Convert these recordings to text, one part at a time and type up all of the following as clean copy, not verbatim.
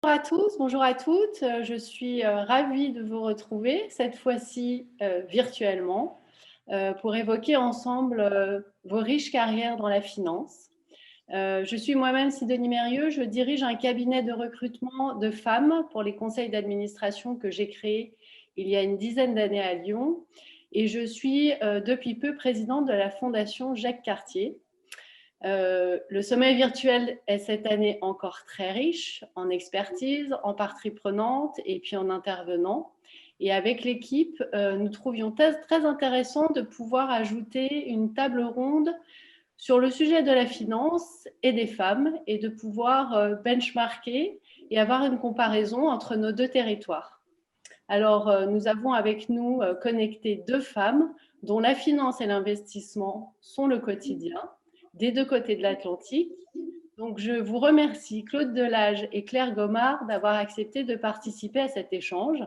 Bonjour à tous, bonjour à toutes. Je suis ravie de vous retrouver, cette fois-ci virtuellement, pour évoquer ensemble vos riches carrières dans la finance. Je suis moi-même Sidonie Mérieux, je dirige un cabinet de recrutement de femmes pour les conseils d'administration que j'ai créé il y a une dizaine d'années à Lyon et je suis depuis peu présidente de la Fondation Jacques Cartier. Le sommet virtuel est cette année encore très riche en expertise, en partie prenante et puis en intervenants. Et avec l'équipe, nous trouvions très intéressant de pouvoir ajouter une table ronde sur le sujet de la finance et des femmes et de pouvoir benchmarker et avoir une comparaison entre nos deux territoires. Alors, nous avons avec nous connecté deux femmes dont la finance et l'investissement sont le quotidien des deux côtés de l'Atlantique. Donc, je vous remercie, Claude Delage et Claire Gomard, d'avoir accepté de participer à cet échange.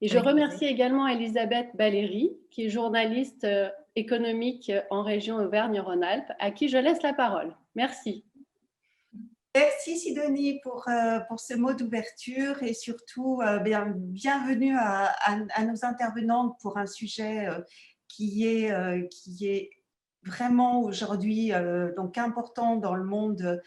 Et je Avec plaisir. remercie également Elisabeth Baléry, qui est journaliste économique en région Auvergne-Rhône-Alpes, à qui je laisse la parole. Merci. Merci Sidonie pour ce mot d'ouverture et surtout bienvenue à nos intervenantes pour un sujet qui est vraiment aujourd'hui donc important dans le monde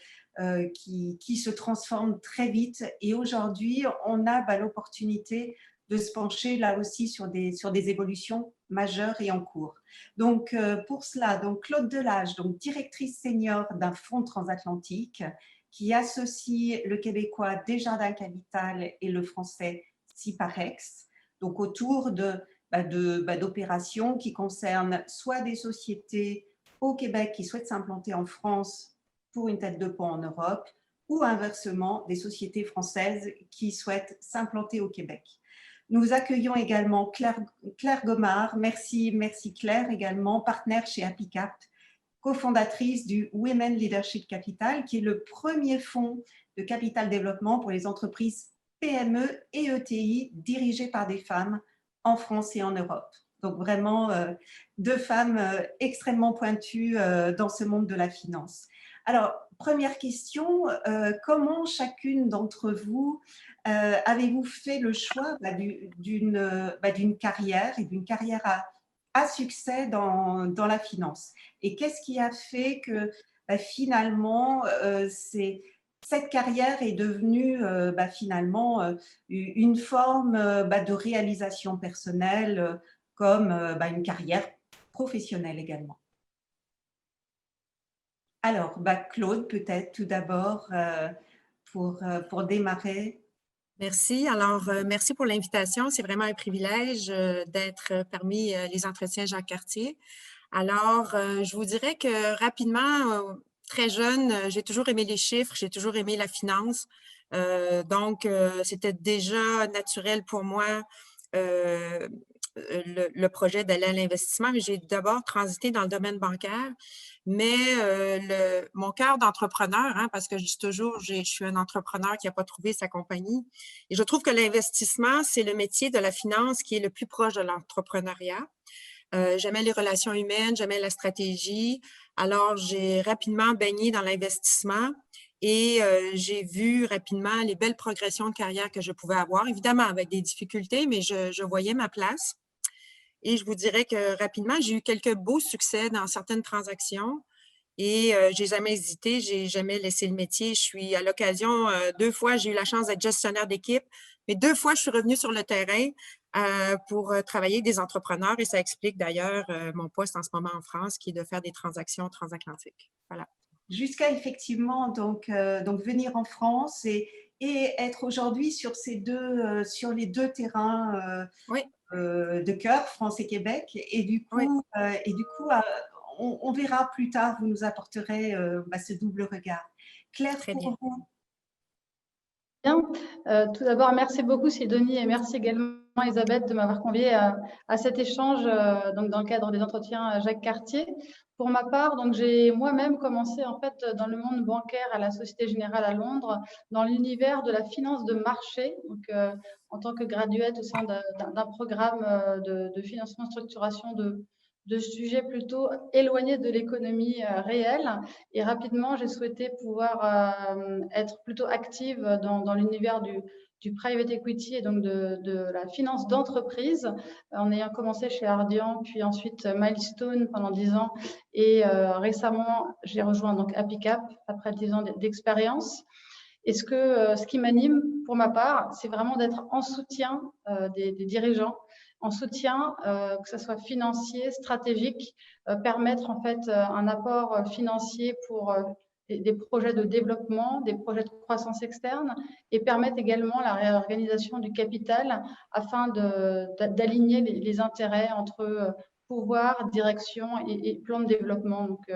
qui se transforme très vite. Et aujourd'hui, on a l'opportunité de se pencher là aussi sur des évolutions majeures et en cours. Donc pour cela, donc Claude Delage, donc directrice senior d'un fonds transatlantique, qui associe le québécois Desjardins Capital et le français Ciparex, donc autour d'opérations qui concernent soit des sociétés au Québec qui souhaitent s'implanter en France pour une tête de pont en Europe, ou inversement, des sociétés françaises qui souhaitent s'implanter au Québec. Nous accueillons également Claire Gomard. Merci Claire, également partenaire chez Apicap, cofondatrice du Women Leadership Capital, qui est le premier fonds de capital développement pour les entreprises PME et ETI dirigées par des femmes en France et en Europe. Donc vraiment deux femmes extrêmement pointues dans ce monde de la finance. Alors, première question, comment chacune d'entre vous avez-vous fait le choix d'une carrière et d'une carrière à succès dans la finance? Et qu'est-ce qui a fait que finalement, cette carrière est devenue finalement une forme de réalisation personnelle comme une carrière professionnelle également? Alors, Claude, peut-être tout d'abord pour démarrer. Merci. Alors, merci pour l'invitation. C'est vraiment un privilège d'être parmi les entretiens Jacques Cartier. Alors, je vous dirais que rapidement, très jeune, j'ai toujours aimé les chiffres, j'ai toujours aimé la finance. Donc, c'était déjà naturel pour moi le projet d'aller à l'investissement, mais j'ai d'abord transité dans le domaine bancaire. Mais mon cœur d'entrepreneur, hein, parce que je dis toujours, je suis un entrepreneur qui n'a pas trouvé sa compagnie. Et je trouve que l'investissement, c'est le métier de la finance qui est le plus proche de l'entrepreneuriat. J'aimais les relations humaines, j'aimais la stratégie. Alors, j'ai rapidement baigné dans l'investissement et j'ai vu rapidement les belles progressions de carrière que je pouvais avoir, évidemment avec des difficultés, mais je voyais ma place. Et je vous dirais que rapidement, j'ai eu quelques beaux succès dans certaines transactions et j'ai jamais hésité, j'ai jamais laissé le métier. Je suis à l'occasion, 2 fois, j'ai eu la chance d'être gestionnaire d'équipe, mais 2 fois, je suis revenue sur le terrain pour travailler avec des entrepreneurs et ça explique d'ailleurs mon poste en ce moment en France qui est de faire des transactions transatlantiques. Voilà. Jusqu'à effectivement donc venir en France et être aujourd'hui sur sur les deux terrains Oui, de cœur, France et Québec. Et du oui, coup, on verra plus tard, vous nous apporterez ce double regard. Claire, très bien. pour vous. Bien. Tout d'abord, merci beaucoup Sidonie et merci également Elisabeth de m'avoir conviée à cet échange donc dans le cadre des entretiens Jacques Cartier. Pour ma part, donc j'ai moi-même commencé en fait dans le monde bancaire à la Société Générale à Londres, dans l'univers de la finance de marché, donc en tant que graduate au sein d'un programme de financement structuration de sujets plutôt éloignés de l'économie réelle. Et rapidement, j'ai souhaité pouvoir être plutôt active dans l'univers du private equity et donc de la finance d'entreprise, en ayant commencé chez Ardian, puis ensuite Milestone pendant 10 ans. Et récemment, j'ai rejoint donc Apicap après 10 ans d'expérience. Et ce qui m'anime pour ma part, c'est vraiment d'être en soutien des dirigeants, en soutien, que ce soit financier, stratégique, permettre en fait un apport financier pour des projets de développement, des projets de croissance externe, et permettre également la réorganisation du capital afin d'aligner les intérêts entre pouvoir, direction et plan de développement. Donc,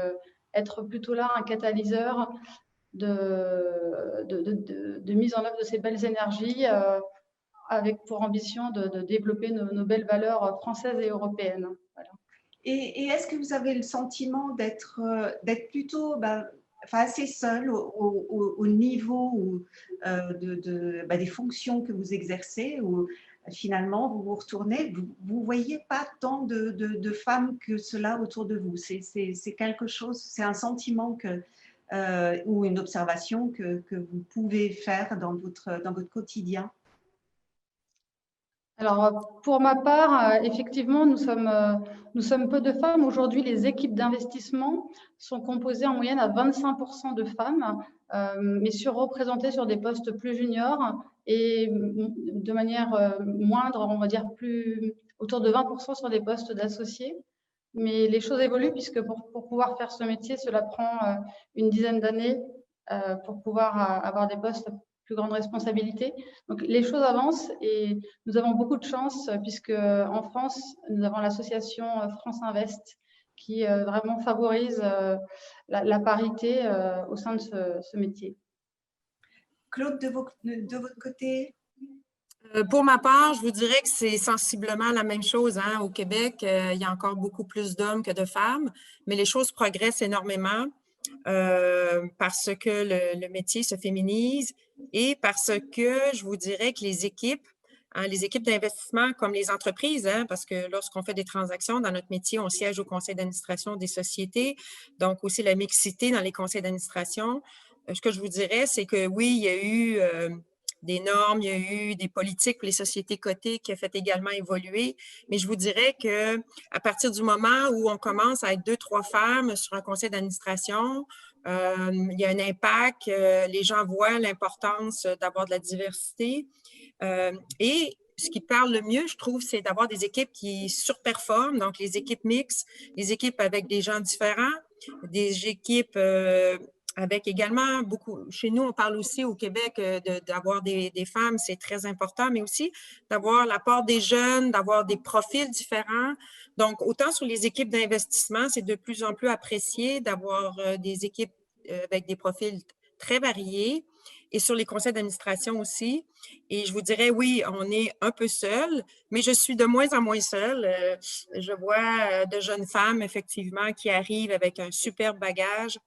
être plutôt là un catalyseur de mise en œuvre de ces belles énergies avec pour ambition de développer nos belles valeurs françaises et européennes. Voilà. Et est-ce que vous avez le sentiment d'être plutôt assez seul au niveau des fonctions que vous exercez, où finalement vous vous retournez, vous ne voyez pas tant de femmes que cela autour de vous? C'est quelque chose, c'est un sentiment ou une observation que vous pouvez faire dans votre quotidien? Alors, pour ma part, effectivement, nous sommes peu de femmes. Aujourd'hui, les équipes d'investissement sont composées en moyenne à 25% de femmes, mais surreprésentées sur des postes plus juniors et de manière moindre, on va dire autour de 20% sur des postes d'associés. Mais les choses évoluent puisque pour pouvoir faire ce métier, cela prend une dizaine d'années pour pouvoir avoir des postes plus grande responsabilité. Donc, les choses avancent et nous avons beaucoup de chance puisque en France, nous avons l'association France Invest qui vraiment favorise la parité au sein de ce métier. Claude, de votre côté? Pour ma part, je vous dirais que c'est sensiblement la même chose, hein. Au Québec, il y a encore beaucoup plus d'hommes que de femmes, mais les choses progressent énormément parce que le métier se féminise et parce que je vous dirais que les équipes d'investissement comme les entreprises, hein, parce que lorsqu'on fait des transactions dans notre métier, on siège au conseil d'administration des sociétés, donc aussi la mixité dans les conseils d'administration. Ce que je vous dirais, c'est que oui, il y a eu des normes, il y a eu des politiques pour les sociétés cotées qui a fait également évoluer. Mais je vous dirais que à partir du moment où on commence à être 2-3 femmes sur un conseil d'administration, il y a un impact, les gens voient l'importance d'avoir de la diversité. Et ce qui parle le mieux, je trouve, c'est d'avoir des équipes qui surperforment, donc les équipes mixtes, les équipes avec des gens différents, des équipes avec également beaucoup, chez nous, on parle aussi au Québec d'avoir des femmes, c'est très important, mais aussi d'avoir l'apport des jeunes, d'avoir des profils différents. Donc, autant sur les équipes d'investissement, c'est de plus en plus apprécié d'avoir des équipes avec des profils très variés et sur les conseils d'administration aussi. Et je vous dirais, oui, on est un peu seul, mais je suis de moins en moins seule. Je vois de jeunes femmes, effectivement, qui arrivent avec un superbe bagage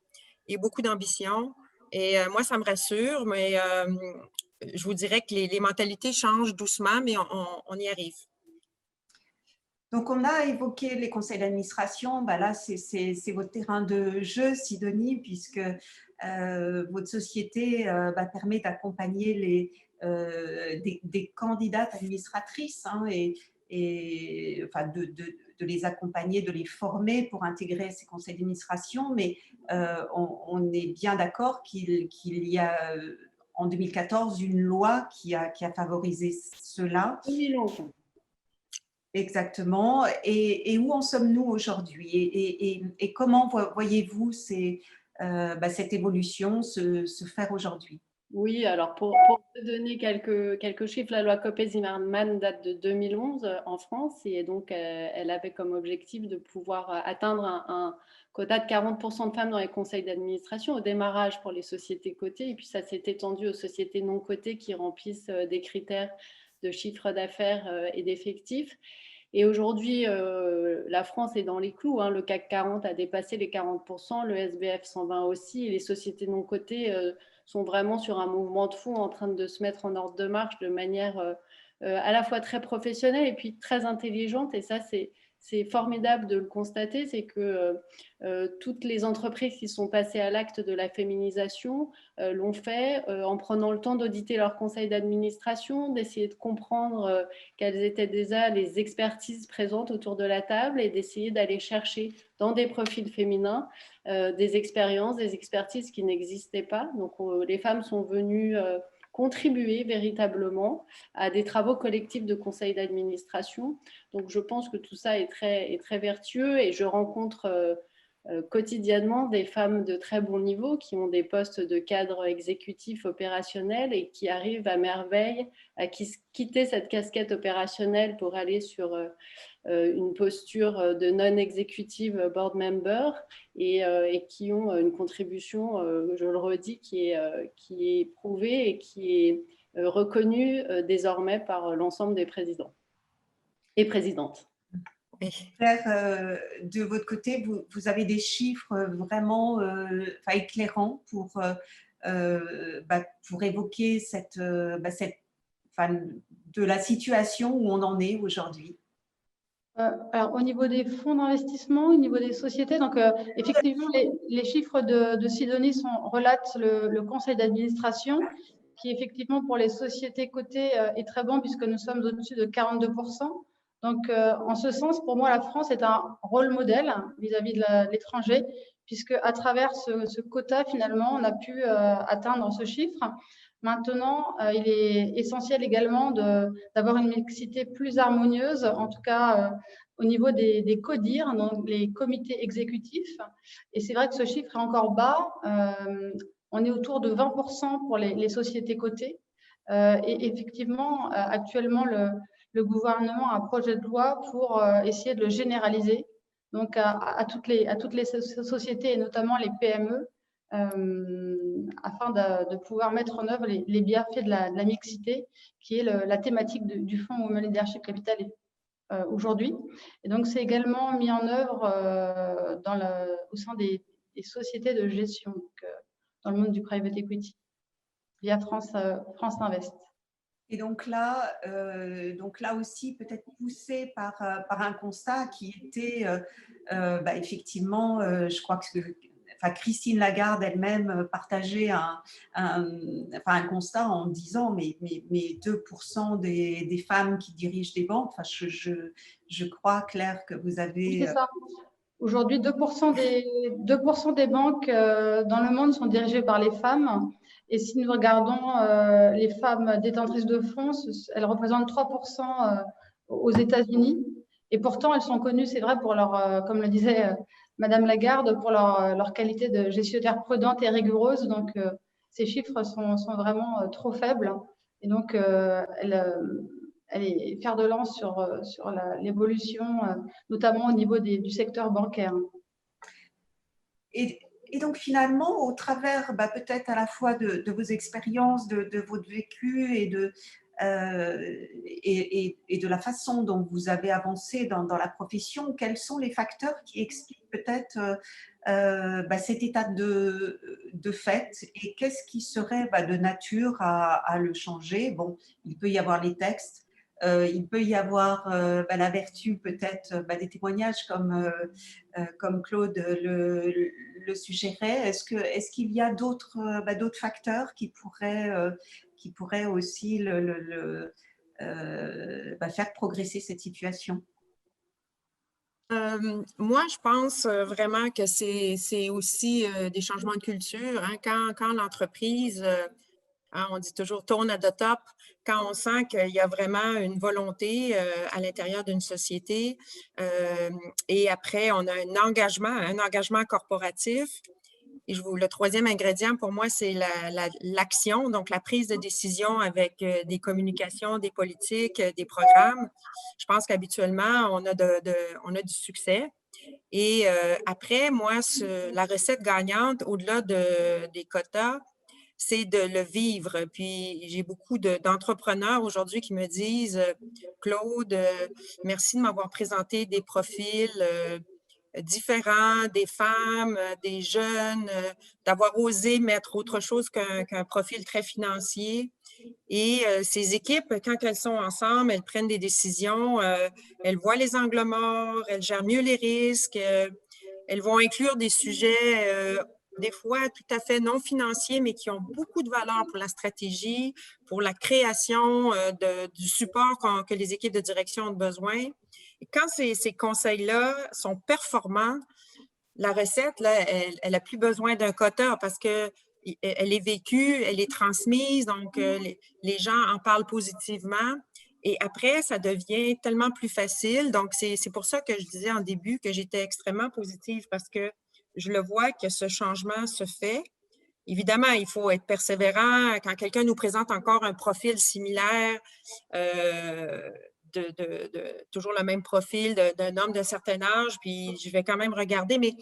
et beaucoup d'ambition. Et moi, ça me rassure, mais je vous dirais que les mentalités changent doucement, mais on y arrive. Donc, on a évoqué les conseils d'administration. Là, c'est votre terrain de jeu, Sidonie, puisque votre société permet d'accompagner des candidates administratrices et enfin, de les accompagner, de les former pour intégrer ces conseils d'administration. Mais on est bien d'accord qu'il y a en 2014 une loi qui a favorisé cela. 2011. Exactement. Et où en sommes-nous aujourd'hui? Et comment voyez-vous cette évolution se faire aujourd'hui? Oui, alors pour te donner quelques chiffres, la loi Copé-Zimmermann date de 2011 en France et donc elle avait comme objectif de pouvoir atteindre un quota de 40% de femmes dans les conseils d'administration au démarrage pour les sociétés cotées et puis ça s'est étendu aux sociétés non cotées qui remplissent des critères de chiffre d'affaires et d'effectifs. Et aujourd'hui, la France est dans les clous, hein. Le CAC 40 a dépassé les 40%, le SBF 120 aussi, et les sociétés non cotées sont vraiment sur un mouvement de fond en train de se mettre en ordre de marche de manière à la fois très professionnelle et puis très intelligente. Et ça, c'est formidable de le constater, c'est que toutes les entreprises qui sont passées à l'acte de la féminisation l'ont fait en prenant le temps d'auditer leur conseil d'administration, d'essayer de comprendre quelles étaient déjà les expertises présentes autour de la table et d'essayer d'aller chercher dans des profils féminins des expériences, des expertises qui n'existaient pas. Donc les femmes sont venues contribuer véritablement à des travaux collectifs de conseil d'administration. Donc, je pense que tout ça est très vertueux et je rencontre quotidiennement des femmes de très bon niveau qui ont des postes de cadre exécutif opérationnel et qui arrivent à merveille à quitter cette casquette opérationnelle pour aller sur une posture de non-exécutive board member et qui ont une contribution, je le redis, qui est prouvée et qui est reconnue désormais par l'ensemble des présidents et présidentes. Claire, de votre côté, vous avez des chiffres vraiment éclairants pour évoquer de la situation où on en est aujourd'hui. Alors, au niveau des fonds d'investissement, au niveau des sociétés, donc effectivement, les chiffres de Sidonie relatent le conseil d'administration, qui effectivement pour les sociétés cotées est très bon puisque nous sommes au-dessus de 42%. Donc, en ce sens, pour moi, la France est un rôle modèle vis-à-vis de l'étranger, puisque à travers ce quota, finalement, on a pu atteindre ce chiffre. Maintenant, il est essentiel également d'avoir une mixité plus harmonieuse, en tout cas au niveau des CODIR, donc les comités exécutifs. Et c'est vrai que ce chiffre est encore bas. On est autour de 20% pour les sociétés cotées. Et effectivement, actuellement, le gouvernement a un projet de loi pour essayer de le généraliser, donc à toutes les sociétés et notamment les PME, afin de pouvoir mettre en œuvre les bienfaits de la mixité, qui est la thématique du Fonds Women Leadership Capital aujourd'hui. Et donc, c'est également mis en œuvre au sein des sociétés de gestion, donc, dans le monde du private equity, via France Invest. Et donc là aussi, peut-être poussé par un constat qui était effectivement, je crois que Christine Lagarde elle-même partageait un constat en disant mais 2% des femmes qui dirigent des banques. Enfin, je crois, Claire, que vous avez… C'est ça. Aujourd'hui, 2% des banques dans le monde sont dirigées par les femmes. Et si nous regardons les femmes détentrices de fonds, elles représentent 3% aux États-Unis. Et pourtant, elles sont connues, c'est vrai, pour comme le disait Madame Lagarde, pour leur qualité de gestionnaire prudente et rigoureuse. Donc, ces chiffres sont vraiment trop faibles. Et donc, elle est fer de lance sur l'évolution, notamment au niveau du secteur bancaire. Et donc, finalement, au travers peut-être à la fois de vos expériences, de votre vécu et de la façon dont vous avez avancé dans la profession, quels sont les facteurs qui expliquent peut-être cet état de fait et qu'est-ce qui serait de nature à le changer? Bon, il peut y avoir les textes, il peut y avoir la vertu peut-être des témoignages comme Claude le suggérait. Est-ce qu'il y a d'autres facteurs qui pourraient aussi faire progresser cette situation? Moi, je pense vraiment que c'est aussi des changements de culture. Hein. Quand l'entreprise… on dit toujours tourne à the top, quand on sent qu'il y a vraiment une volonté à l'intérieur d'une société et après, on a un engagement corporatif. Et le troisième ingrédient pour moi, c'est l'action, donc la prise de décision avec des communications, des politiques, des programmes. Je pense qu'habituellement, on a du succès. Et après, moi, la recette gagnante, au-delà des quotas, c'est de le vivre. Puis, j'ai beaucoup d'entrepreneurs aujourd'hui qui me disent « Claude, merci de m'avoir présenté des profils différents, des femmes, des jeunes, d'avoir osé mettre autre chose qu'un profil très financier. Et ces équipes, quand elles sont ensemble, elles prennent des décisions, elles voient les angles morts, elles gèrent mieux les risques, elles vont inclure des sujets des fois tout à fait non financiers, mais qui ont beaucoup de valeur pour la stratégie, pour la création du support que les équipes de direction ont besoin. Et quand ces conseils-là sont performants, la recette, là, elle n'a plus besoin d'un quota parce que elle est vécue, elle est transmise, donc les gens en parlent positivement. Et après, ça devient tellement plus facile. Donc, c'est pour ça que je disais en début que j'étais extrêmement positive parce que je le vois que ce changement se fait. Évidemment, il faut être persévérant. Quand quelqu'un nous présente encore un profil similaire, toujours le même profil d'un homme d'un certain âge, puis je vais quand même regarder, mais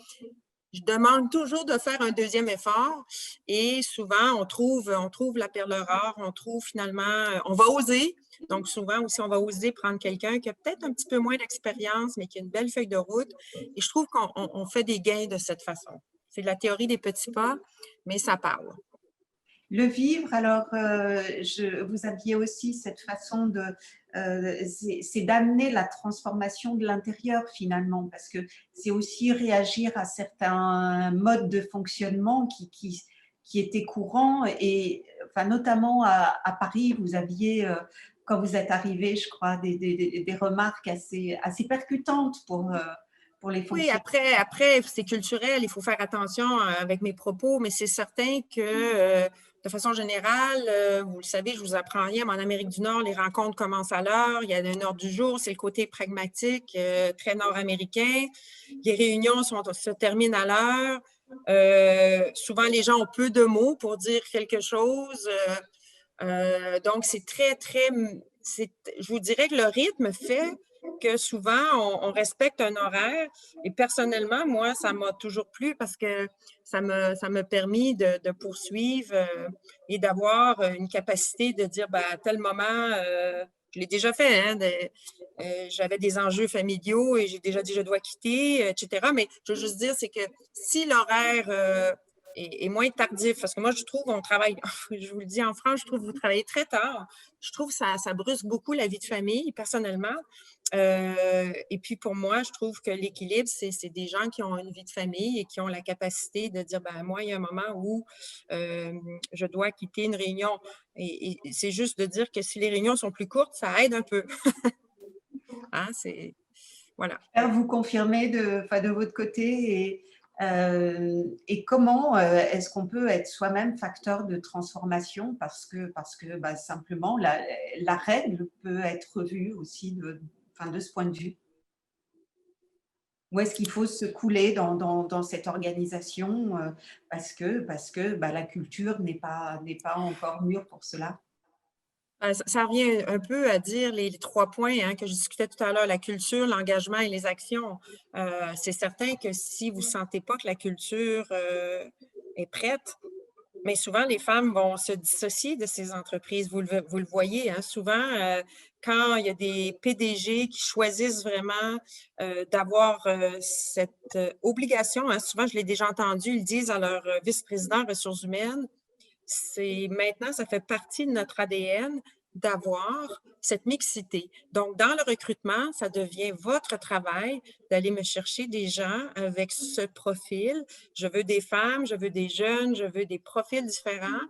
je demande toujours de faire un deuxième effort et souvent, on trouve la perle rare, on trouve finalement, on va oser. Donc, souvent aussi, on va oser prendre quelqu'un qui a peut-être un petit peu moins d'expérience, mais qui a une belle feuille de route. Et je trouve qu'on fait des gains de cette façon. C'est la théorie des petits pas, mais ça parle. Le vivre, alors, vous aviez aussi cette façon c'est d'amener la transformation de l'intérieur finalement, parce que c'est aussi réagir à certains modes de fonctionnement qui étaient courants, et enfin, notamment à Paris, vous aviez, quand vous êtes arrivé, je crois, des remarques assez percutantes pour les Oui, fonctionnaires. après c'est culturel, il faut faire attention avec mes propos, mais c'est certain que de façon générale, vous le savez, je vous apprends rien, mais en Amérique du Nord, les rencontres commencent à l'heure, il y a un ordre du jour, c'est le côté pragmatique, très nord-américain. Les réunions se terminent à l'heure. Souvent, les gens ont peu de mots pour dire quelque chose. Donc, c'est je vous dirais que le rythme fait que souvent, on respecte un horaire. Et personnellement, moi, ça m'a toujours plu parce que ça m'a permis de poursuivre et d'avoir une capacité de dire, ben, à tel moment, je l'ai déjà fait, hein, j'avais des enjeux familiaux et j'ai déjà dit, je dois quitter, etc. Mais je veux juste dire, c'est que si l'horaire est moins tardif, parce que moi, je trouve, on travaille, je vous le dis en France, je trouve que vous travaillez très tard. Je trouve que ça brusque beaucoup la vie de famille, personnellement. Et puis, pour moi, je trouve que l'équilibre, c'est des gens qui ont une vie de famille et qui ont la capacité de dire, ben moi, il y a un moment où je dois quitter une réunion. Et c'est juste de dire que si les réunions sont plus courtes, ça aide un peu. Hein, voilà. Vous confirmez de votre côté, et comment est-ce qu'on peut être soi-même facteur de transformation, parce que bah, simplement la règle peut être revue aussi de ce point de vue. Où est-ce qu'il faut se couler dans cette organisation parce que bah, la culture n'est pas encore mûre pour cela? Ça revient un peu à dire les 3 points hein, que je discutais tout à l'heure, la culture, l'engagement et les actions. C'est certain que si vous ne sentez pas que la culture est prête, mais souvent, les femmes vont se dissocier de ces entreprises. Vous le voyez, hein, souvent, quand il y a des PDG qui choisissent vraiment d'avoir cette obligation, hein, souvent, je l'ai déjà entendu, ils disent à leur vice-président ressources humaines, maintenant, ça fait partie de notre ADN d'avoir cette mixité. Donc, dans le recrutement, ça devient votre travail d'aller me chercher des gens avec ce profil. Je veux des femmes, je veux des jeunes, je veux des profils différents.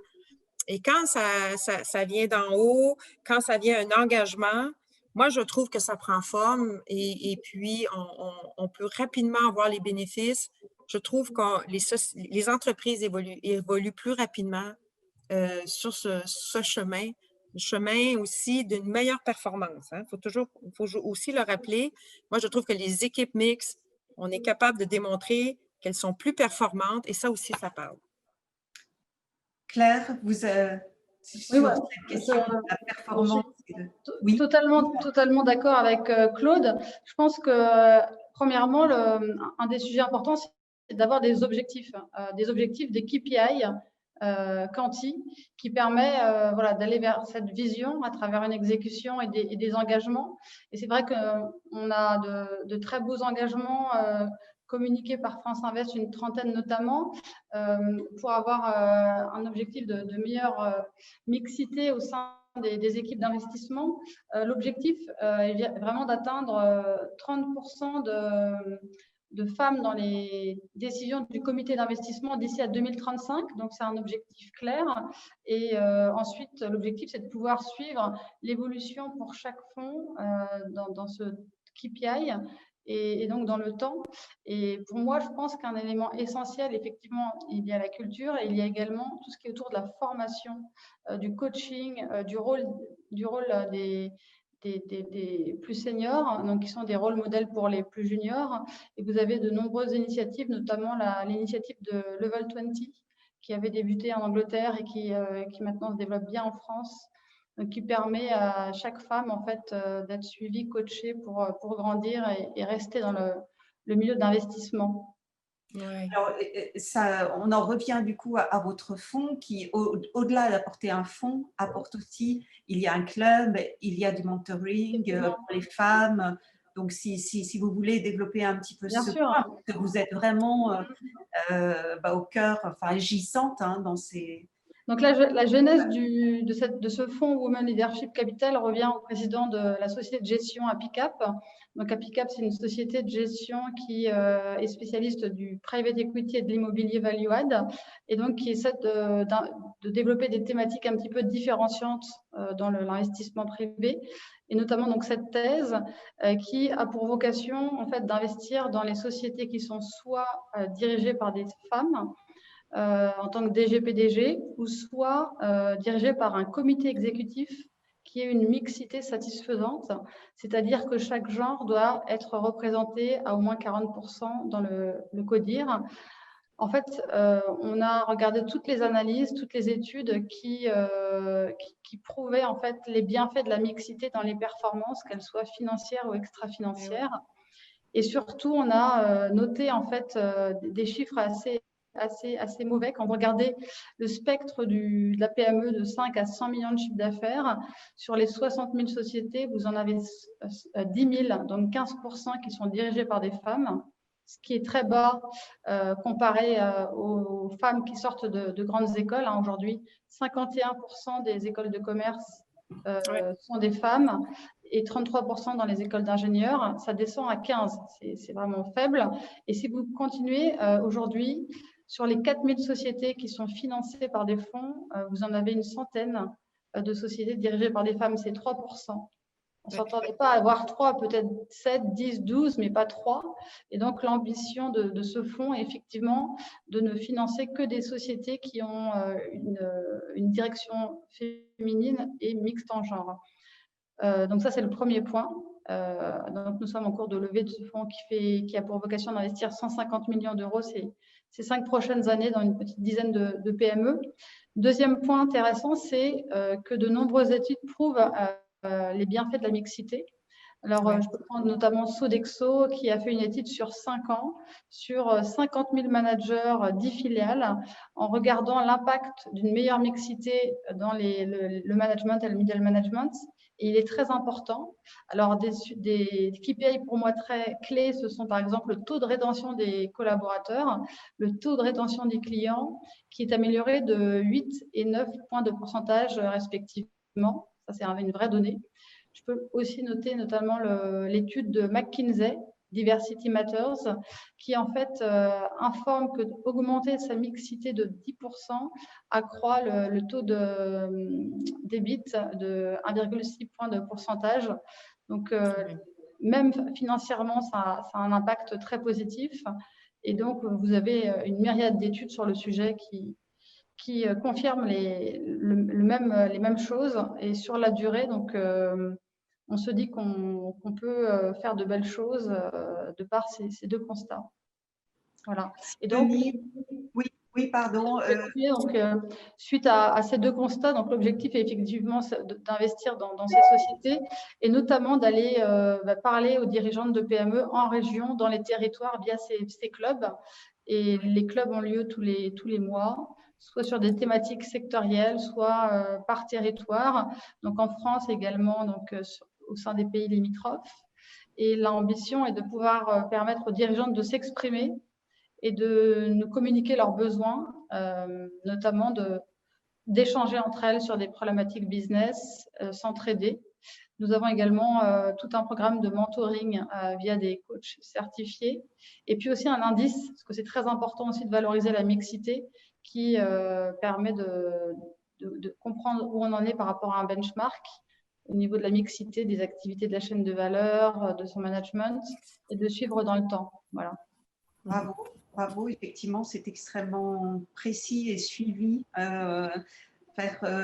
Et quand ça vient d'en haut, quand ça vient un engagement, moi, je trouve que ça prend forme et puis on peut rapidement avoir les bénéfices. Je trouve que les entreprises évoluent plus rapidement sur ce chemin, le chemin aussi d'une meilleure performance. Il faut aussi le rappeler. Moi, je trouve que les équipes mixtes, on est capable de démontrer qu'elles sont plus performantes et ça aussi, ça parle. Claire, sur ouais, cette question de la performance. Oui. Totalement d'accord avec Claude. Je pense que, premièrement, un des sujets importants, c'est d'avoir des objectifs, des KPI quanti, qui permet voilà, d'aller vers cette vision à travers une exécution et des engagements. Et c'est vrai qu'on a de très beaux engagements communiquées par France Invest, une trentaine notamment, pour avoir un objectif de meilleure mixité au sein des équipes d'investissement. L'objectif est vraiment d'atteindre 30% de femmes dans les décisions du comité d'investissement d'ici à 2035. Donc, c'est un objectif clair. Et ensuite, l'objectif, c'est de pouvoir suivre l'évolution pour chaque fonds dans ce KPI et donc dans le temps. Et pour moi, je pense qu'un élément essentiel, effectivement, il y a la culture et il y a également tout ce qui est autour de la formation, du coaching, du rôle des plus seniors, donc qui sont des rôles modèles pour les plus juniors. Et vous avez de nombreuses initiatives, notamment l'initiative de Level 20, qui avait débuté en Angleterre et qui maintenant se développe bien en France, donc qui permet à chaque femme en fait d'être suivie, coachée pour grandir et rester dans le milieu d'investissement. Ouais. Alors, on en revient du coup à votre fonds qui, au-delà d'apporter un fonds, apporte aussi, il y a un club, il y a du mentoring pour les femmes. Donc, si vous voulez développer un petit peu Bien ce sûr. point, que vous êtes vraiment au cœur, enfin agissante dans ces… Donc la genèse de ce fonds Women Leadership Capital revient au président de la société de gestion Apicap. Donc Apicap, c'est une société de gestion qui est spécialiste du private equity et de l'immobilier value add, et donc qui essaie de développer des thématiques un petit peu différenciantes dans l'investissement privé, et notamment donc cette thèse qui a pour vocation en fait d'investir dans les sociétés qui sont soit dirigées par des femmes, en tant que DG-PDG, ou soit dirigé par un comité exécutif qui ait une mixité satisfaisante, c'est-à-dire que chaque genre doit être représenté à au moins 40% dans le CODIR. En fait, on a regardé toutes les analyses, toutes les études qui prouvaient en fait les bienfaits de la mixité dans les performances, qu'elles soient financières ou extra-financières. Et surtout, on a noté en fait des chiffres assez mauvais. Quand vous regardez le spectre de la PME de 5 à 100 millions de chiffre d'affaires, sur les 60 000 sociétés, vous en avez 10 000, donc 15% qui sont dirigées par des femmes, ce qui est très bas comparé aux femmes qui sortent de grandes écoles. Aujourd'hui, 51% des écoles de commerce sont des femmes et 33% dans les écoles d'ingénieurs. Ça descend à 15%. C'est vraiment faible. Et si vous continuez aujourd'hui, sur les 4000 sociétés qui sont financées par des fonds, vous en avez une centaine de sociétés dirigées par des femmes, c'est 3%. On ne s'entendait pas à avoir 3, peut-être 7, 10, 12, mais pas 3. Et donc, l'ambition de ce fonds est effectivement de ne financer que des sociétés qui ont une direction féminine et mixte en genre. Donc, ça, c'est le premier point. Donc, nous sommes en cours de levée de ce fonds qui a pour vocation d'investir 150 millions d'euros ces 5 prochaines années dans une petite dizaine de PME. Deuxième point intéressant, c'est que de nombreuses études prouvent les bienfaits de la mixité. Alors, je peux prendre notamment Sodexo qui a fait une étude sur 5 ans sur 50 000 managers, 10 filiales, en regardant l'impact d'une meilleure mixité dans le management et le middle management. Et il est très important. Alors, des KPI pour moi très clés, ce sont par exemple le taux de rétention des collaborateurs, le taux de rétention des clients, qui est amélioré de 8 et 9 points de pourcentage respectivement. Ça, c'est une vraie donnée. Je peux aussi noter notamment l'étude de McKinsey, Diversity Matters, qui en fait informe que d'augmenter sa mixité de 10% accroît le taux d'EBIT de 1,6 point de pourcentage. Donc, même financièrement, ça a un impact très positif. Et donc, vous avez une myriade d'études sur le sujet qui confirment les mêmes choses. Et sur la durée, donc, on se dit qu'on peut faire de belles choses de par ces deux constats. Voilà. Et donc, oui, pardon. Donc, suite à ces deux constats, donc l'objectif est effectivement d'investir dans ces sociétés et notamment d'aller parler aux dirigeantes de PME en région, dans les territoires via ces clubs. Et les clubs ont lieu tous les mois, soit sur des thématiques sectorielles, soit par territoire. Donc en France également, donc au sein des pays limitrophes. Et l'ambition est de pouvoir permettre aux dirigeantes de s'exprimer et de nous communiquer leurs besoins, notamment d'échanger entre elles sur des problématiques business, s'entraider. Nous avons également tout un programme de mentoring via des coachs certifiés et puis aussi un indice, parce que c'est très important aussi de valoriser la mixité qui permet de comprendre où on en est par rapport à un benchmark au niveau de la mixité des activités de la chaîne de valeur, de son management et de suivre dans le temps. Voilà. Bravo, bravo. Effectivement, c'est extrêmement précis et suivi. Faire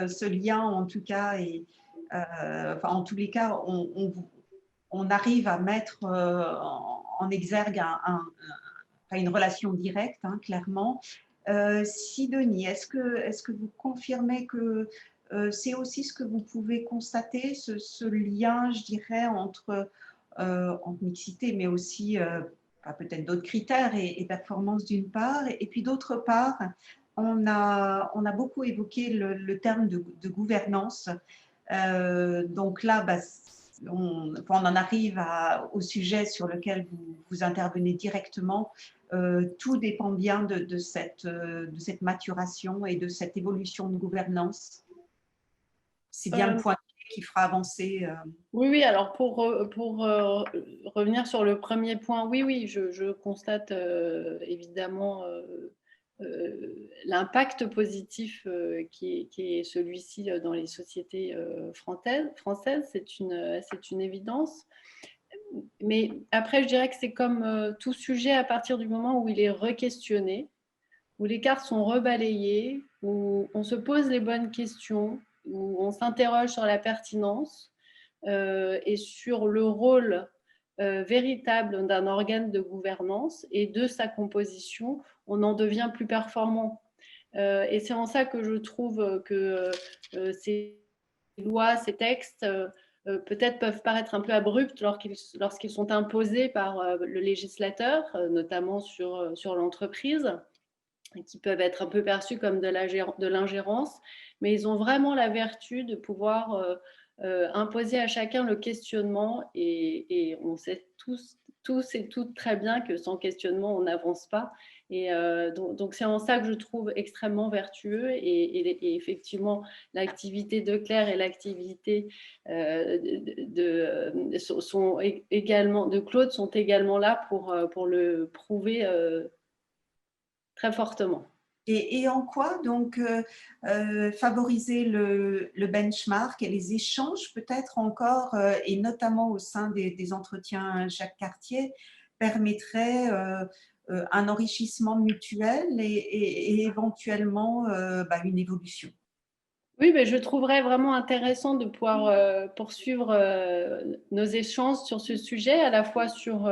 ce lien, en tout cas, et enfin, en tous les cas, on arrive à mettre en exergue une relation directe, hein, clairement. Sidonie, est-ce que vous confirmez que c'est aussi ce que vous pouvez constater, ce lien, je dirais, entre mixité, mais aussi peut-être d'autres critères et performance d'une part, et puis d'autre part, on a beaucoup évoqué le terme de gouvernance. Donc là, on en arrive au sujet sur lequel vous intervenez directement. Tout dépend bien de cette maturation et de cette évolution de gouvernance. C'est bien le point qui fera avancer. Oui, alors pour revenir sur le premier point, oui, je constate évidemment l'impact positif qui est celui-ci dans les sociétés françaises, c'est une évidence. Mais après, je dirais que c'est comme tout sujet à partir du moment où il est re-questionné, où les cartes sont rebalayées, où on se pose les bonnes questions, où on s'interroge sur la pertinence et sur le rôle véritable d'un organe de gouvernance et de sa composition, on en devient plus performant. Et c'est en ça que je trouve que ces lois, ces textes, peut-être peuvent paraître un peu abrupts lorsqu'ils sont imposés par le législateur, notamment sur l'entreprise, qui peuvent être un peu perçus comme de l'ingérence, mais ils ont vraiment la vertu de pouvoir imposer à chacun le questionnement et on sait tous et toutes très bien que sans questionnement, on n'avance pas. Et donc, c'est en ça que je trouve extrêmement vertueux et effectivement, l'activité de Claire et l'activité de Claude sont également là pour le prouver très fortement. Et en quoi, donc, favoriser le benchmark et les échanges, peut-être encore, et notamment au sein des entretiens Jacques Cartier, permettrait un enrichissement mutuel et éventuellement une évolution? Oui, mais je trouverais vraiment intéressant de pouvoir poursuivre nos échanges sur ce sujet, à la fois sur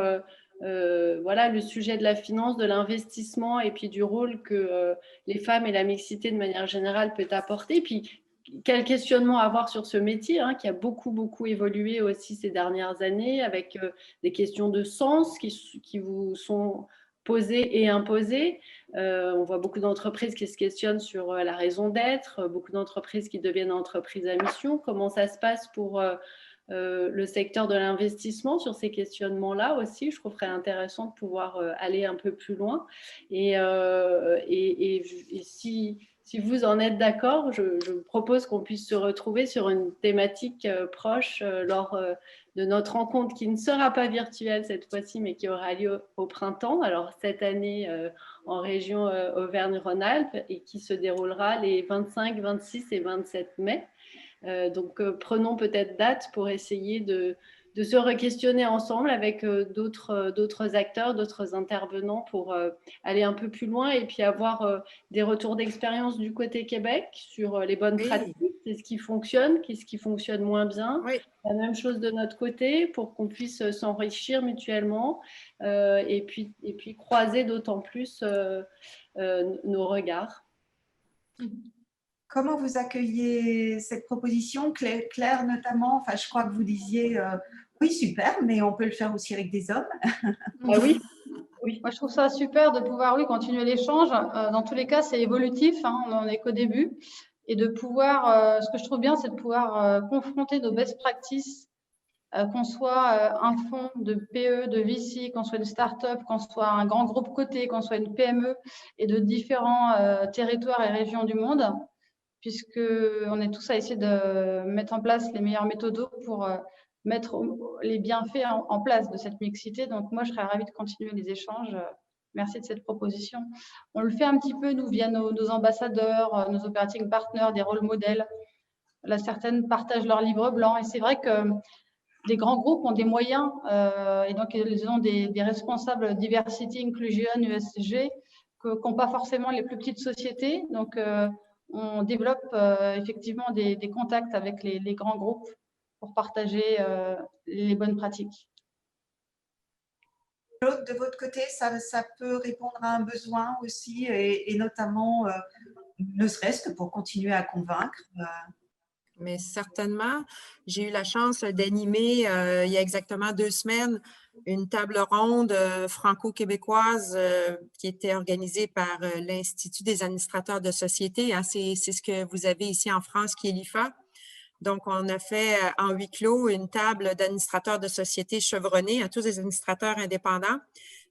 voilà, le sujet de la finance, de l'investissement et puis du rôle que les femmes et la mixité de manière générale peut apporter. Puis, quel questionnement avoir sur ce métier hein, qui a beaucoup évolué aussi ces dernières années avec des questions de sens qui vous sont posées et imposées. On voit beaucoup d'entreprises qui se questionnent sur la raison d'être, beaucoup d'entreprises qui deviennent entreprises à mission. Comment ça se passe pour le secteur de l'investissement sur ces questionnements-là aussi? Je trouverais intéressant de pouvoir aller un peu plus loin. Et si vous en êtes d'accord, je propose qu'on puisse se retrouver sur une thématique proche lors de notre rencontre qui ne sera pas virtuelle cette fois-ci, mais qui aura lieu au printemps. Alors cette année en région Auvergne-Rhône-Alpes et qui se déroulera les 25, 26 et 27 mai. Donc prenons peut-être date pour essayer de se re-questionner ensemble avec d'autres acteurs, d'autres intervenants pour aller un peu plus loin et puis avoir des retours d'expérience du côté Québec sur les bonnes pratiques, qu'est-ce qui fonctionne moins bien. Oui. La même chose de notre côté pour qu'on puisse s'enrichir mutuellement et puis croiser d'autant plus nos regards. Comment vous accueillez cette proposition, Claire notamment? Enfin, je crois que vous disiez oui, super, mais on peut le faire aussi avec des hommes. Ah oui. Moi, je trouve ça super de pouvoir continuer l'échange. Dans tous les cas, c'est évolutif, hein, on n'en est qu'au début. Et de pouvoir, ce que je trouve bien, c'est de pouvoir confronter nos best practices qu'on soit un fonds de PE, de VC, qu'on soit une start-up, qu'on soit un grand groupe coté, qu'on soit une PME et de différents territoires et régions du monde, puisqu'on est tous à essayer de mettre en place les meilleures méthodes pour mettre les bienfaits en place de cette mixité. Donc, moi, je serais ravie de continuer les échanges. Merci de cette proposition. On le fait un petit peu, nous, via nos ambassadeurs, nos operating partners, des rôles modèles. Là, certaines partagent leur livre blanc. Et c'est vrai que les grands groupes ont des moyens et donc ils ont des responsables diversity, inclusion, ESG qu'ont pas forcément les plus petites sociétés. Donc, on développe effectivement des contacts avec les grands groupes pour partager les bonnes pratiques. De votre côté, ça peut répondre à un besoin aussi et notamment, ne serait-ce que pour continuer à convaincre. Mais certainement, j'ai eu la chance d'animer il y a exactement 2 semaines une table ronde franco-québécoise qui était organisée par l'Institut des administrateurs de société. Hein, c'est ce que vous avez ici en France qui est l'IFA. Donc, on a fait en huis clos une table d'administrateurs de sociétés chevronnés, à tous les administrateurs indépendants.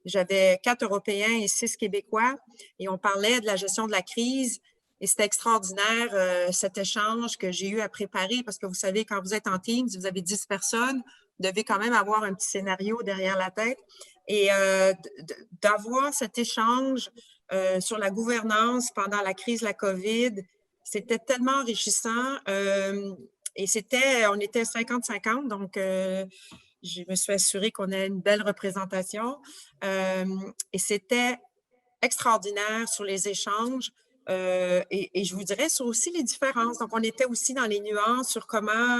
J'avais 4 Européens et 6 Québécois et on parlait de la gestion de la crise. Et c'était extraordinaire cet échange que j'ai eu à préparer parce que vous savez, quand vous êtes en Teams, vous avez 10 personnes, vous devez quand même avoir un petit scénario derrière la tête. Et d'avoir cet échange sur la gouvernance pendant la crise de la COVID, c'était tellement enrichissant. Et on était 50-50, donc je me suis assurée qu'on ait une belle représentation. Et c'était extraordinaire sur les échanges. Et je vous dirais sur aussi les différences. Donc, on était aussi dans les nuances sur comment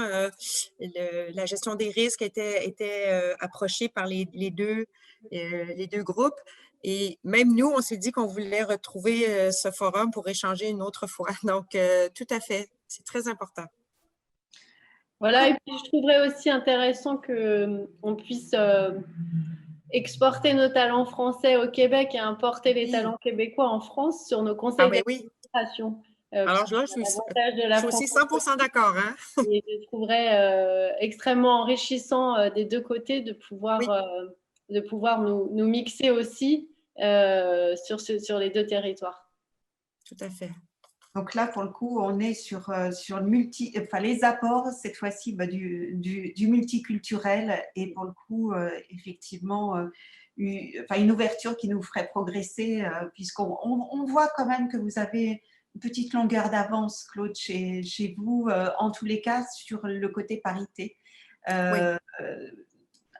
la gestion des risques était approchée par les deux groupes. Et même nous, on s'est dit qu'on voulait retrouver ce forum pour échanger une autre fois. Donc, tout à fait, c'est très important. Voilà, et puis je trouverais aussi intéressant qu'on puisse exporter nos talents français au Québec et importer les talents québécois en France sur nos conseils d'administration. Alors là, je suis aussi 100% d'accord. Hein? Et je trouverais extrêmement enrichissant des deux côtés de pouvoir nous mixer aussi sur les deux territoires. Tout à fait. Donc là, pour le coup, on est sur les apports, cette fois-ci, du multiculturel et pour le coup, effectivement, une ouverture qui nous ferait progresser puisqu'on voit quand même que vous avez une petite longueur d'avance, Claude, chez vous, en tous les cas, sur le côté parité.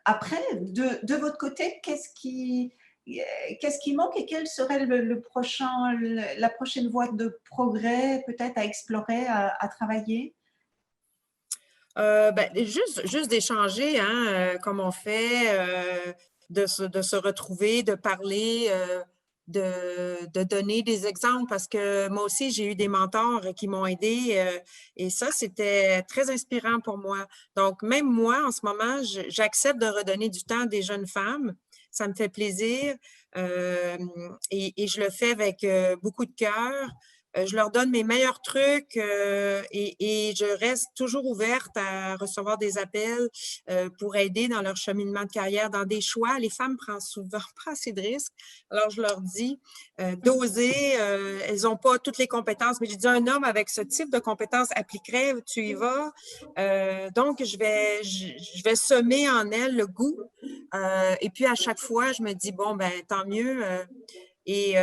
Après, de votre côté, qu'est-ce qui manque et quelle serait la prochaine voie de progrès peut-être à explorer, à travailler? Juste d'échanger, hein, comme on fait, de se retrouver, de parler, de donner des exemples parce que moi aussi, j'ai eu des mentors qui m'ont aidé et ça, c'était très inspirant pour moi. Donc, même moi, en ce moment, j'accepte de redonner du temps à des jeunes femmes. Ça me fait plaisir et je le fais avec beaucoup de cœur. Je leur donne mes meilleurs trucs et je reste toujours ouverte à recevoir des appels pour aider dans leur cheminement de carrière, dans des choix. Les femmes prennent souvent pas assez de risques. Alors, je leur dis d'oser. Elles n'ont pas toutes les compétences, mais je dis un homme avec ce type de compétences appliquerait, tu y vas. Donc, je vais semer en elles le goût. Et puis, à chaque fois, je me dis, bon, ben tant mieux. Et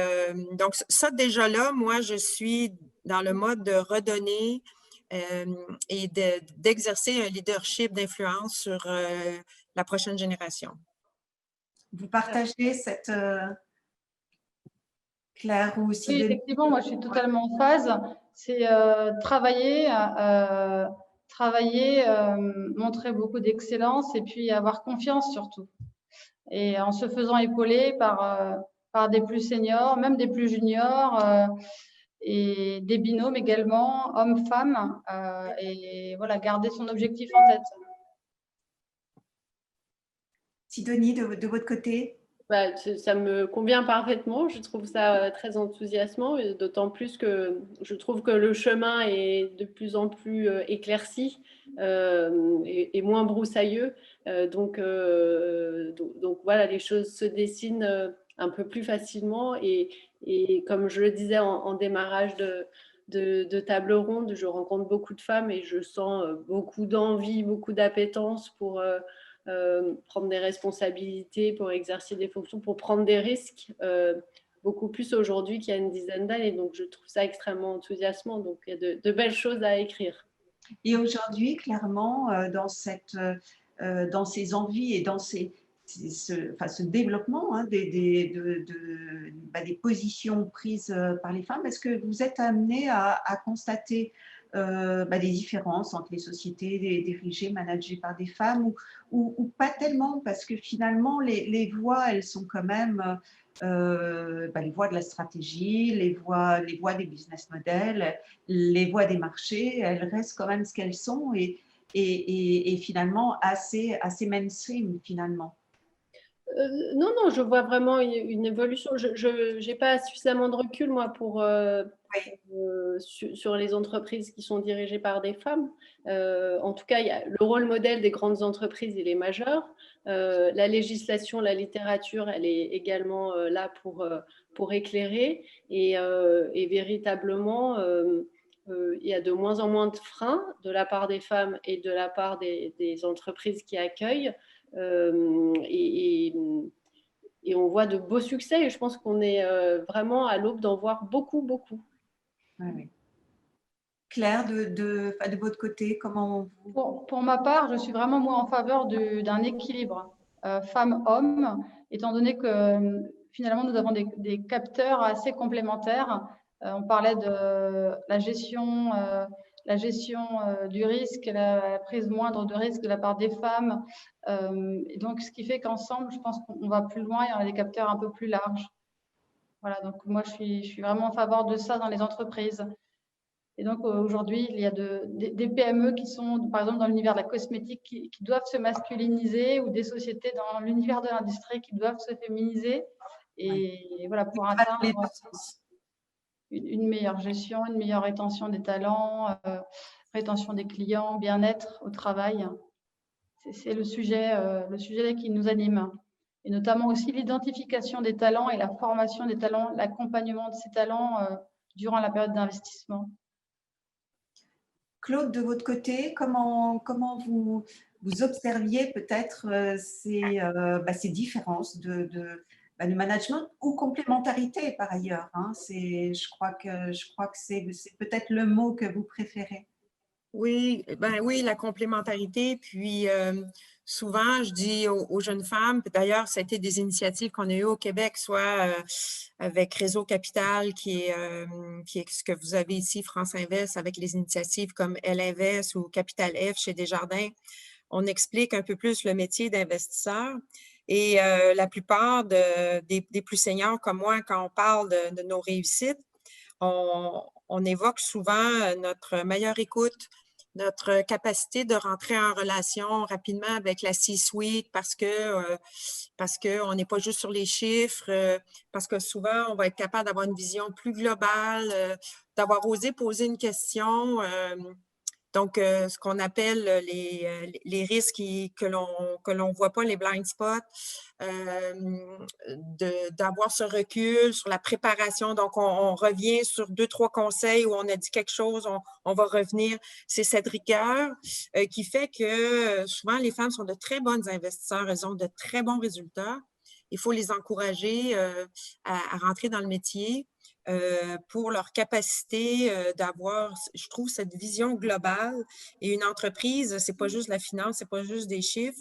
donc, ça, déjà là, moi, je suis dans le mode de redonner et d'exercer un leadership d'influence sur la prochaine génération. Vous partagez cette… Claire ou aussi… Oui, effectivement, moi, je suis totalement en phase. C'est travailler, montrer beaucoup d'excellence et puis avoir confiance surtout. Et en se faisant épauler par des plus seniors, même des plus juniors, et des binômes également, hommes-femmes, et voilà, garder son objectif en tête. Sidonie, de votre côté? Bah, ça me convient parfaitement. Je trouve ça très enthousiasmant, et d'autant plus que je trouve que le chemin est de plus en plus éclairci et moins broussailleux. Donc voilà, les choses se dessinent un peu plus facilement. Et comme je le disais en démarrage de table ronde, je rencontre beaucoup de femmes et je sens beaucoup d'envie, beaucoup d'appétence pour prendre des responsabilités, pour exercer des fonctions, pour prendre des risques, beaucoup plus aujourd'hui qu'il y a une dizaine d'années. Donc, je trouve ça extrêmement enthousiasmant. Donc, il y a de belles choses à écrire. Et aujourd'hui, clairement, dans ces envies et dans ce développement hein, des positions prises par les femmes, est-ce que vous êtes amené à constater des différences entre les sociétés dirigées, managées par des femmes ou pas tellement, parce que finalement, les voies, elles sont quand même les voies de la stratégie, les voies des business models, les voies des marchés, elles restent quand même ce qu'elles sont et finalement assez mainstream finalement. Non, non, je vois vraiment une évolution. Je n'ai pas suffisamment de recul, moi, Oui, sur les entreprises qui sont dirigées par des femmes. En tout cas, le rôle modèle des grandes entreprises, il est majeur. La législation, la littérature, elle est également là pour éclairer. Et véritablement, il y a de moins en moins de freins de la part des femmes et de la part des entreprises qui accueillent. Euh, et, et, et on voit de beaux succès. Et je pense qu'on est vraiment à l'aube d'en voir beaucoup, beaucoup. oui, oui. Claire, de votre côté, comment vous… Pour ma part, je suis vraiment moi en faveur d'un équilibre femmes-hommes, étant donné que finalement nous avons des capteurs assez complémentaires. On parlait de la gestion du risque, la prise moindre de risque de la part des femmes. Et donc, ce qui fait qu'ensemble, je pense qu'on va plus loin et on a des capteurs un peu plus larges. Voilà, donc moi je suis vraiment en faveur de ça dans les entreprises. Et donc aujourd'hui, il y a des PME qui sont, par exemple, dans l'univers de la cosmétique, qui doivent se masculiniser, ou des sociétés dans l'univers de l'industrie qui doivent se féminiser. Et voilà, pour atteindre une meilleure gestion, une meilleure rétention des talents, rétention des clients, bien-être au travail. C'est le sujet qui nous anime. Et notamment aussi l'identification des talents et la formation des talents, l'accompagnement de ces talents durant la période d'investissement. Claude, de votre côté, comment vous observiez peut-être ces différences de management ou complémentarité par ailleurs hein, je crois que c'est peut-être le mot que vous préférez. Oui, oui, la complémentarité. Puis souvent, je dis aux jeunes femmes, puis d'ailleurs, ça a été des initiatives qu'on a eues au Québec, soit avec Réseau Capital, qui est ce que vous avez ici, France Invest, avec les initiatives comme Elle Invest ou Capital F chez Desjardins. On explique un peu plus le métier d'investisseur. Et la plupart des plus seniors comme moi, quand on parle de nos réussites, on évoque souvent notre meilleure écoute, notre capacité de rentrer en relation rapidement avec la C-suite parce qu'on n'est pas juste sur les chiffres, parce que souvent, on va être capable d'avoir une vision plus globale, d'avoir osé poser une question. Donc, ce qu'on appelle les risques que l'on voit pas, les blind spots, d'avoir ce recul sur la préparation. Donc, on revient sur 2-3 conseils où on a dit quelque chose, on va revenir. C'est cette rigueur qui fait que souvent, les femmes sont de très bonnes investisseurs, elles ont de très bons résultats. Il faut les encourager à rentrer dans le métier. Pour leur capacité d'avoir, je trouve, cette vision globale. Et une entreprise, c'est pas juste la finance, c'est pas juste des chiffres.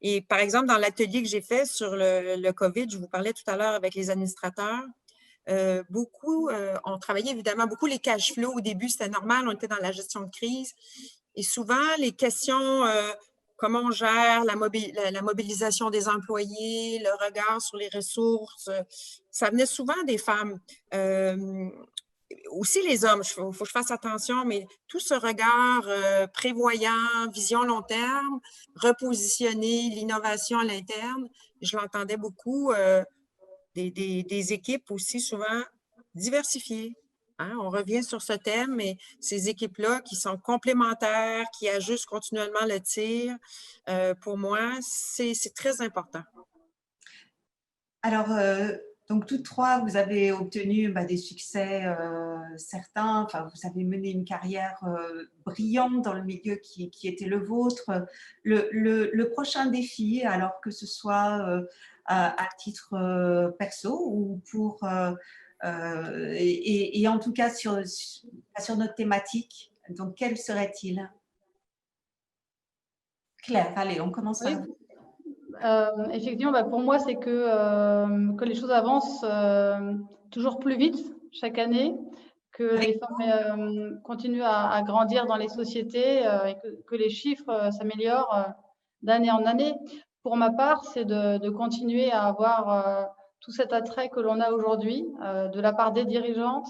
Et par exemple, dans l'atelier que j'ai fait sur le COVID, je vous parlais tout à l'heure avec les administrateurs, beaucoup ont travaillé évidemment beaucoup les cash flows. Au début, c'était normal, on était dans la gestion de crise. Et souvent, les questions, comment on gère la mobilisation des employés, le regard sur les ressources, ça venait souvent des femmes. aussi les hommes, il faut que je fasse attention, mais tout ce regard prévoyant, vision long terme, repositionner l'innovation à l'interne, je l'entendais beaucoup, des équipes aussi souvent diversifiées. Hein. On revient sur ce thème, mais ces équipes-là qui sont complémentaires, qui ajustent continuellement le tir, pour moi, c'est très important. Alors, donc toutes trois, vous avez obtenu des succès certains. Enfin, vous avez mené une carrière brillante dans le milieu qui était le vôtre. Le prochain défi, alors que ce soit à titre perso ou pour et en tout cas sur notre thématique. Donc, quel serait-il? Claire, allez, on commence par Oui, vous. effectivement, pour moi, c'est que les choses avancent toujours plus vite chaque année, que les femmes continuent à grandir dans les sociétés et que les chiffres s'améliorent d'année en année. Pour ma part, c'est de continuer à avoir tout cet attrait que l'on a aujourd'hui de la part des dirigeantes,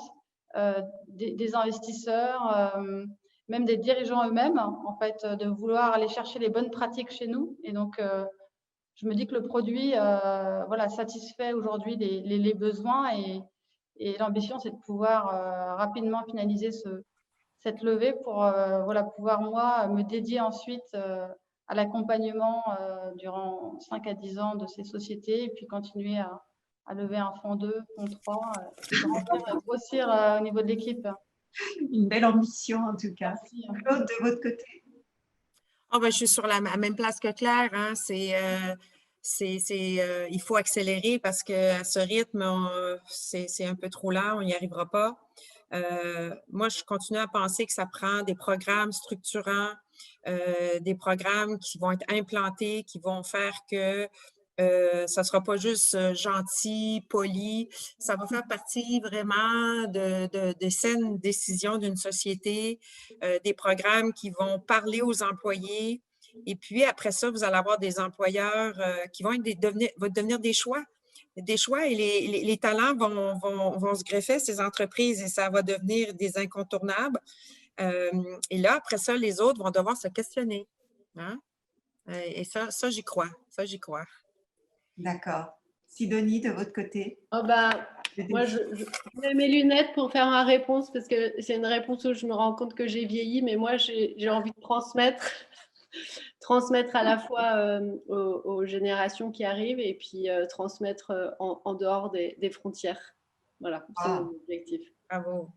des investisseurs, même des dirigeants eux-mêmes, en fait, de vouloir aller chercher les bonnes pratiques chez nous. Et donc, je me dis que le produit voilà, satisfait aujourd'hui les besoins et l'ambition, c'est de pouvoir rapidement finaliser cette levée pour voilà, pouvoir, moi, me dédier ensuite à l'accompagnement durant 5 à 10 ans de ces sociétés et puis continuer à lever un fonds 2, fonds 3 et grandir et grossir au niveau de l'équipe. Une belle ambition en tout cas. Merci. Claude, de votre côté? Je suis sur la même place que Claire. Hein. Il faut accélérer parce qu'à ce rythme, c'est un peu trop lent, on n'y arrivera pas. Moi, je continue à penser que ça prend des programmes structurants, des programmes qui vont être implantés, qui vont faire que ça ne sera pas juste gentil, poli. Ça va faire partie vraiment de saines décisions d'une société, des programmes qui vont parler aux employés. Et puis, après ça, vous allez avoir des employeurs qui vont devenir des choix. Des choix et les talents vont se greffer à ces entreprises et ça va devenir des incontournables. Et là, après ça, les autres vont devoir se questionner. Hein? Et ça, j'y crois. Ça, j'y crois. D'accord. Sidonie, de votre côté? Moi, je mets mes lunettes pour faire ma réponse parce que c'est une réponse où je me rends compte que j'ai vieilli, mais moi, j'ai envie de transmettre à la fois aux générations qui arrivent et puis transmettre en dehors des frontières. Voilà, c'est mon objectif. Bravo.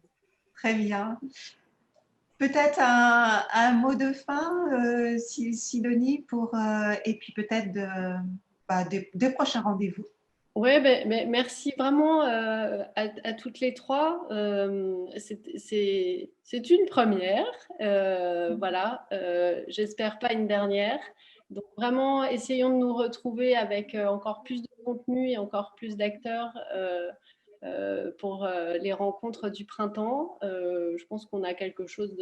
Très bien. Peut-être un mot de fin, Sidonie, et puis peut-être de prochains rendez-vous. Oui, merci vraiment à toutes les trois. C'est une première. Voilà, j'espère pas une dernière. Donc vraiment, essayons de nous retrouver avec encore plus de contenu et encore plus d'acteurs pour les rencontres du printemps. Je pense qu'on a quelque chose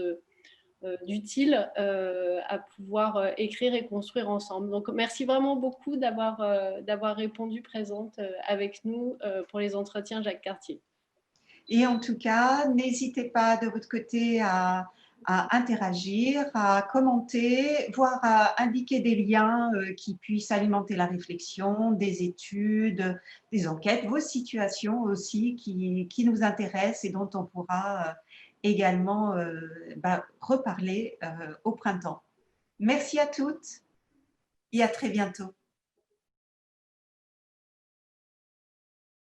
d'utile à pouvoir écrire et construire ensemble. Donc, merci vraiment beaucoup d'avoir répondu présente avec nous pour les entretiens Jacques Cartier. Et en tout cas, n'hésitez pas de votre côté à interagir, à commenter, voire à indiquer des liens qui puissent alimenter la réflexion, des études, des enquêtes, vos situations aussi qui nous intéressent et dont on pourra également reparler au printemps. Merci à toutes et à très bientôt.